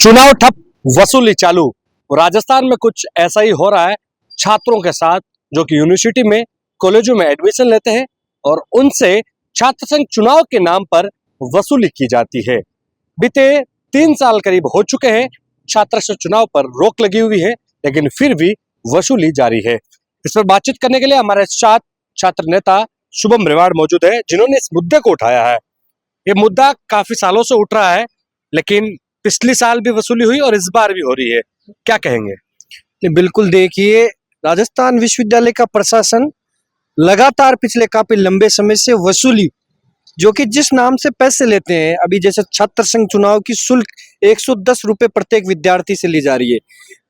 चुनाव ठप, वसूली चालू। राजस्थान में कुछ ऐसा ही हो रहा है छात्रों के साथ जो कि यूनिवर्सिटी में कॉलेजों में एडमिशन लेते हैं और उनसे छात्र संघ चुनाव के नाम पर वसूली की जाती है। बीते 3 साल करीब हो चुके हैं छात्र संघ चुनाव पर रोक लगी हुई है, लेकिन फिर भी वसूली जारी है। इस पर बातचीत करने के लिए हमारे साथ छात्र नेता शुभम रेवाड़ मौजूद है, जिन्होंने इस मुद्दे को उठाया है। ये मुद्दा काफी सालों से उठ रहा है, लेकिन पिछली साल भी वसूली हुई और इस बार भी हो रही है। क्या कहेंगे? बिल्कुल, देखिए, राजस्थान विश्वविद्यालय का प्रशासन लगातार पिछले काफी लंबे समय से वसूली, जो कि जिस नाम से पैसे लेते हैं, अभी जैसे छात्र संघ चुनाव की शुल्क 110 रुपए प्रत्येक विद्यार्थी से ली जा रही है।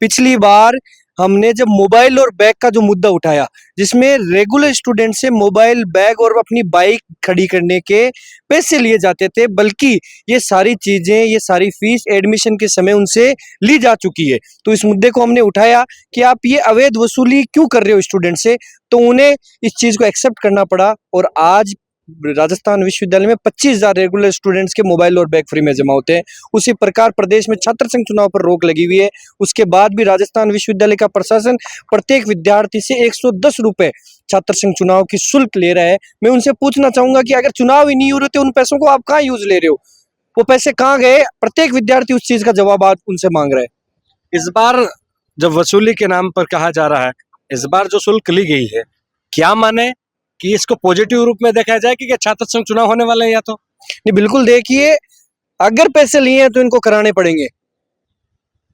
पिछली बार हमने जब मोबाइल और बैग का जो मुद्दा उठाया, जिसमें रेगुलर स्टूडेंट से मोबाइल, बैग और अपनी बाइक खड़ी करने के पैसे लिए जाते थे, बल्कि ये सारी चीजें, ये सारी फीस एडमिशन के समय उनसे ली जा चुकी है। तो इस मुद्दे को हमने उठाया कि आप ये अवैध वसूली क्यों कर रहे हो स्टूडेंट से, तो उन्हें इस चीज को एक्सेप्ट करना पड़ा और आज राजस्थान विश्वविद्यालय में 25,000 रेगुलर स्टूडेंट्स के मोबाइल और बैग फ्री में जमा होते हैं। उसी प्रकार प्रदेश में छात्र संघ चुनाव पर रोक लगी हुई है। उसके बाद भी राजस्थान विश्वविद्यालय का प्रशासन प्रत्येक विद्यार्थी से 110 रुपए छात्र संघ चुनाव की शुल्क ले रहा है। मैं उनसे पूछना चाहूंगा कि अगर चुनाव ही नहीं हो रहे थे, उन पैसों को आप कहाँ यूज ले रहे हो? वो पैसे कहाँ गए? प्रत्येक विद्यार्थी उस चीज का जवाब आज उनसे मांग रहा है। इस बार जब वसूली के नाम पर कहा जा रहा है, इस बार जो शुल्क ली गई है, क्या माने कि इसको पॉजिटिव रूप में देखा जाए कि क्या छात्र संघ चुनाव होने वाले हैं? या तो नहीं, बिल्कुल, देखिए, अगर पैसे लिए हैं तो इनको कराने पड़ेंगे।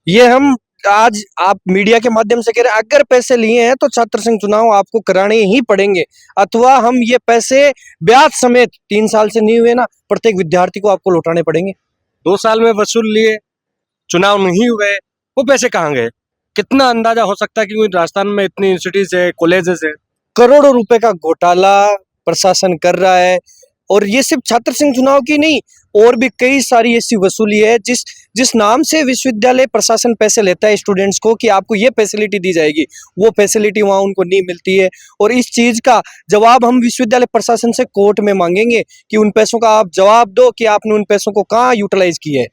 ये हम आज आप मीडिया के माध्यम से कह रहे हैं, अगर पैसे लिए हैं तो छात्र संघ चुनाव आपको कराने ही पड़ेंगे, अथवा हम ये पैसे ब्याज समेत 3 साल से नहीं हुए ना, प्रत्येक विद्यार्थी को आपको लौटाने पड़ेंगे। 2 साल में वसूल लिए, चुनाव नहीं हुए, वो पैसे कहाँ गए? कितना अंदाजा हो सकता है? क्योंकि राजस्थान में इतनी यूनिवर्सिटीज है, कॉलेजेस है। करोड़ों रुपए का घोटाला प्रशासन कर रहा है, और ये सिर्फ छात्र संघ चुनाव की नहीं, और भी कई सारी ऐसी वसूली है जिस जिस नाम से विश्वविद्यालय प्रशासन पैसे लेता है स्टूडेंट्स को कि आपको ये फैसिलिटी दी जाएगी, वो फैसिलिटी वहां उनको नहीं मिलती है। और इस चीज का जवाब हम विश्वविद्यालय प्रशासन से कोर्ट में मांगेंगे कि उन पैसों का आप जवाब दो कि आपने उन पैसों को कहाँ यूटिलाइज किया है।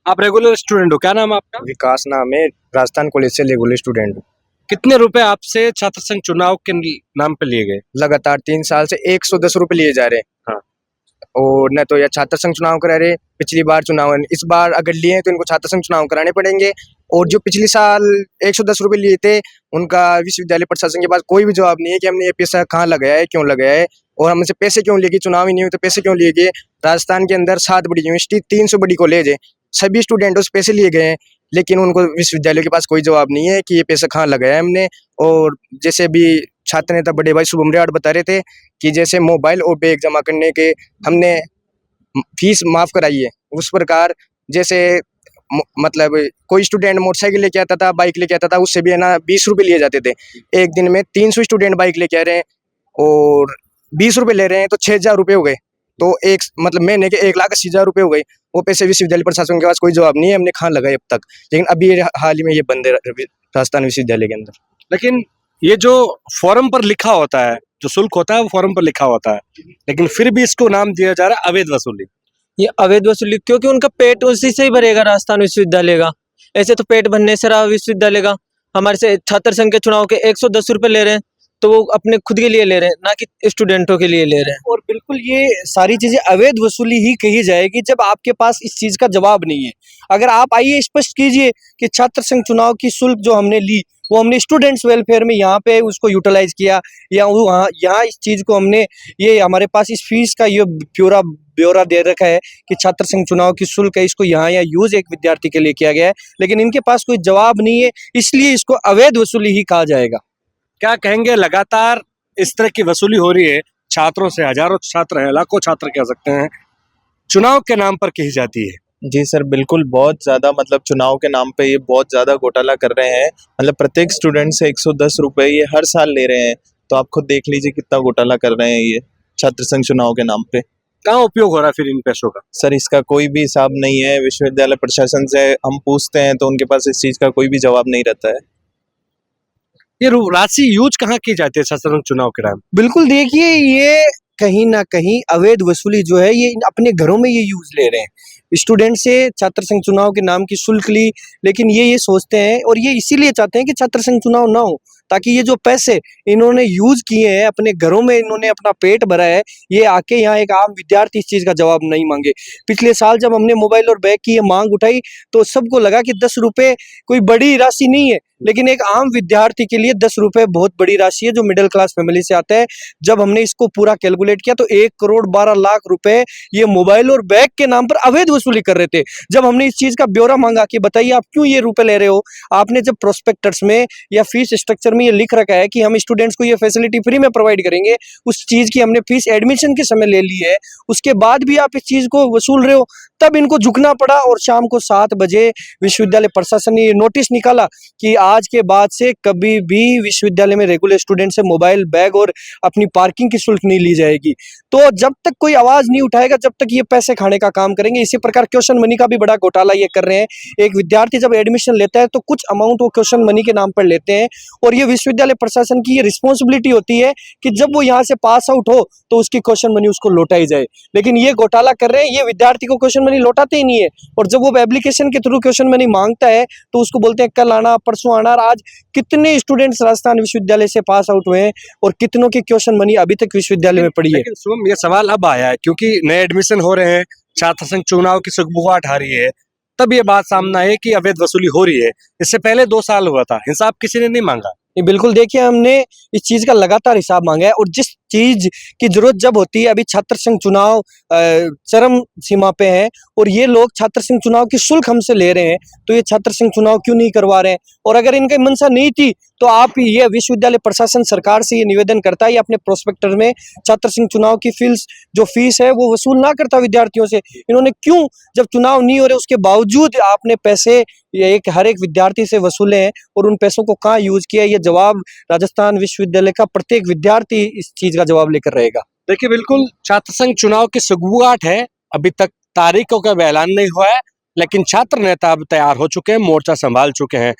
आप रेगुलर स्टूडेंट हो, क्या नाम है आपका? विकास नाम है, राजस्थान कॉलेज से रेगुलर स्टूडेंट हूँ। कितने रुपए आपसे छात्र संघ चुनाव के नाम पे लिए गए? लगातार 3 साल से 110 रुपए लिए जा रहे हैं। हाँ। और न तो यह छात्र संघ चुनाव करा रहे, पिछली बार चुनाव, इस बार अगर लिए हैं तो इनको छात्र संघ चुनाव कराने पड़ेंगे। और जो पिछले साल 110 रुपए लिए थे, उनका विश्वविद्यालय प्रशासन के पास कोई भी जवाब नहीं है कि हमने ये पैसा कहाँ लगाया है, क्यों लगाया है, और हमसे पैसे क्यों लिए गए। चुनाव ही नहीं हुए तो पैसे क्यों लिए गए? राजस्थान के अंदर 7 बड़ी यूनिवर्सिटी, 300 बड़ी कॉलेज है, सभी स्टूडेंट उस पैसे लिए गए हैं, लेकिन उनको विश्वविद्यालय के पास कोई जवाब नहीं है कि ये पैसा कहाँ लगाया हमने। और जैसे भी छात्र नेता बड़े भाई शुभम रेवाड़ बता रहे थे कि जैसे मोबाइल और बैग जमा करने के हमने फीस माफ कराई है, उस प्रकार जैसे मतलब कोई स्टूडेंट मोटरसाइकिल लेके आता था, बाइक लेके आता था, उससे भी है ना 20 रुपए लिए जाते थे। एक दिन में 300 स्टूडेंट बाइक लेके आ रहे हैं और 20 रुपए ले रहे हैं, तो 6,000 रुपये हो गए। तो एक मतलब महीने के 1,80,000 रुपये हो गए। वो पैसे विश्वविद्यालय प्रशासन के पास कोई जवाब नहीं है, हमने कहाँ लगाए अब तक। लेकिन अभी हाल ही में ये बंद है राजस्थान विश्वविद्यालय के अंदर। लेकिन ये जो फॉर्म पर लिखा होता है, जो शुल्क होता है, वो फॉर्म पर लिखा होता है, लेकिन फिर भी इसको नाम दिया जा रहा है अवैध वसूली। ये अवैध वसूली क्योंकि उनका पेट उसी से ही भरेगा, राजस्थान विश्वविद्यालय का। ऐसे तो पेट भरने से रहा विश्वविद्यालय का। हमारे से छात्र संघ के चुनाव के 110 रुपए ले रहे हैं, तो वो अपने खुद के लिए ले रहे हैं, ना कि स्टूडेंटों के लिए ले रहे हैं। और बिल्कुल ये सारी चीजें अवैध वसूली ही कही जाएगी जब आपके पास इस चीज का जवाब नहीं है। अगर आप आइए स्पष्ट कीजिए कि छात्र संघ चुनाव की शुल्क जो हमने ली, वो हमने स्टूडेंट्स वेलफेयर में यहाँ पे उसको यूटिलाइज किया, या वहाँ यहाँ इस चीज को हमने, ये हमारे पास इस फीस का ये ब्यौरा दे रखा है कि छात्र संघ चुनाव की शुल्क है, इसको यहाँ यूज एक विद्यार्थी के लिए किया गया है, लेकिन इनके पास कोई जवाब नहीं है, इसलिए इसको अवैध वसूली ही कहा जाएगा। क्या कहेंगे? लगातार इस तरह की वसूली हो रही है छात्रों से, हजारों छात्र हैं, लाखों छात्र कह सकते हैं, चुनाव के नाम पर कही जाती है। जी सर, बिल्कुल, बहुत ज़्यादा, मतलब चुनाव के नाम पे ये बहुत ज़्यादा घोटाला कर रहे हैं। मतलब प्रत्येक स्टूडेंट से 110 रुपये ये हर साल ले रहे हैं, तो आप खुद देख लीजिए कितना घोटाला कर रहे हैं ये छात्र संघ चुनाव के नाम पे। कहाँ उपयोग हो रहा है फिर इन पैसों का? सर, इसका कोई भी हिसाब नहीं है। विश्वविद्यालय प्रशासन से हम पूछते हैं तो उनके पास इस चीज़ का कोई भी जवाब नहीं रहता है। ये राशि यूज कहाँ की जाती है छात्र संघ चुनाव के टाइम? बिल्कुल, देखिए, ये कहीं ना कहीं अवैध वसूली जो है ये अपने घरों में ये यूज ले रहे हैं। स्टूडेंट से छात्र संघ चुनाव के नाम की शुल्क ली, लेकिन ये सोचते हैं और ये इसीलिए चाहते हैं कि छात्र संघ चुनाव ना हो, ताकि ये जो पैसे इन्होंने यूज किए हैं अपने घरों में, इन्होंने अपना पेट भरा है, ये आके यहाँ एक आम विद्यार्थी इस चीज का जवाब नहीं मांगे। पिछले साल जब हमने मोबाइल और बैग की ये मांग उठाई तो सबको लगा कि 10 रुपए कोई बड़ी राशि नहीं है, लेकिन एक आम विद्यार्थी के लिए 10 रुपए बहुत बड़ी राशि है जो मिडिल क्लास फैमिली से आता है। जब हमने इसको पूरा कैलकुलेट किया तो 1,12,00,000 रुपए ये मोबाइल और बैग के नाम पर अवैध वसूली कर रहे थे। जब हमने इस चीज का ब्यौरा मांगा कि बताइए आप क्यों ये रुपए ले रहे हो, आपने जब प्रोस्पेक्टस में या फीस स्ट्रक्चर में ये लिख रखा है कि हम स्टूडेंट्स को ये फैसिलिटी फ्री में प्रोवाइड करेंगे, उस चीज की हमने फीस एडमिशन के समय ले ली है, उसके बाद भी आप इस चीज को वसूल रहे हो, तब इनको झुकना पड़ा। और शाम को 7 बजे विश्वविद्यालय प्रशासन ने ये नोटिस निकाला कि आज के बाद से कभी भी विश्वविद्यालय में रेगुलर स्टूडेंट से मोबाइल, बैग और अपनी पार्किंग की शुल्क नहीं ली जाएगी। तो जब तक कोई आवाज नहीं उठाएगा जब तक ये पैसे खाने का काम करेंगे। इसी प्रकार क्वेश्चन मनी का भी बड़ा घोटाला ये कर रहे हैं। एक विद्यार्थी जब एडमिशन लेता है तो कुछ अमाउंट वो क्वेश्चन मनी के नाम पर लेते हैं, और ये विश्वविद्यालय प्रशासन की ये रिस्पॉन्सिबिलिटी होती है कि जब वो यहाँ से पास आउट हो तो उसकी क्वेश्चन मनी उसको लौटाई जाए। लेकिन ये घोटाला कर रहे हैं, ये विद्यार्थी को क्वेश्चन मनी लौटाते ही नहीं है, और जब वो एप्लीकेशन के थ्रू क्वेश्चन मनी मांगता है तो उसको बोलते हैं कल आना, परसों आना। आज कितने स्टूडेंट्स राजस्थान विश्वविद्यालय से पास आउट हुए हैं और कितनों की क्वेश्चन मनी अभी तक विश्वविद्यालय में पड़ी है। लेकिन शुभम, ये सवाल अब आया है क्योंकि नए एडमिशन हो रहे हैं, छात्र संघ चुनाव की सुगबुगाहट आ रही है, तब ये बात सामने आई कि अवैध वसूली हो रही है। इससे पहले 2 साल हुआ था, हिसाब किसी ने नहीं मांगा। ये बिल्कुल देखिए, हमने इस चीज का लगातार हिसाब मांगा है, और जिस चीज की जरूरत जब होती है, अभी छात्र संघ चुनाव चरम सीमा पे है और ये लोग छात्र संघ चुनाव की शुल्क हमसे ले रहे हैं, तो ये छात्र संघ चुनाव क्यों नहीं करवा रहे हैं? और अगर इनकी मंशा नहीं थी तो आप ये विश्वविद्यालय प्रशासन सरकार से ये निवेदन करता है या अपने प्रोस्पेक्टर में छात्र संघ चुनाव की फीस है वो वसूल ना करता विद्यार्थियों से। इन्होंने क्यों, जब चुनाव नहीं हो रहे उसके बावजूद आपने पैसे हर एक विद्यार्थी से वसूले हैं, और उन पैसों को कहाँ यूज किया? ये जवाब राजस्थान विश्वविद्यालय का प्रत्येक विद्यार्थी इस चीज का जवाब लेकर रहेगा। देखिए, बिल्कुल छात्र संघ चुनाव की सुगबुगाहट है, अभी तक तारीखों का ऐलान नहीं हुआ है, लेकिन छात्र नेता अब तैयार हो चुके हैं, मोर्चा संभाल चुके हैं।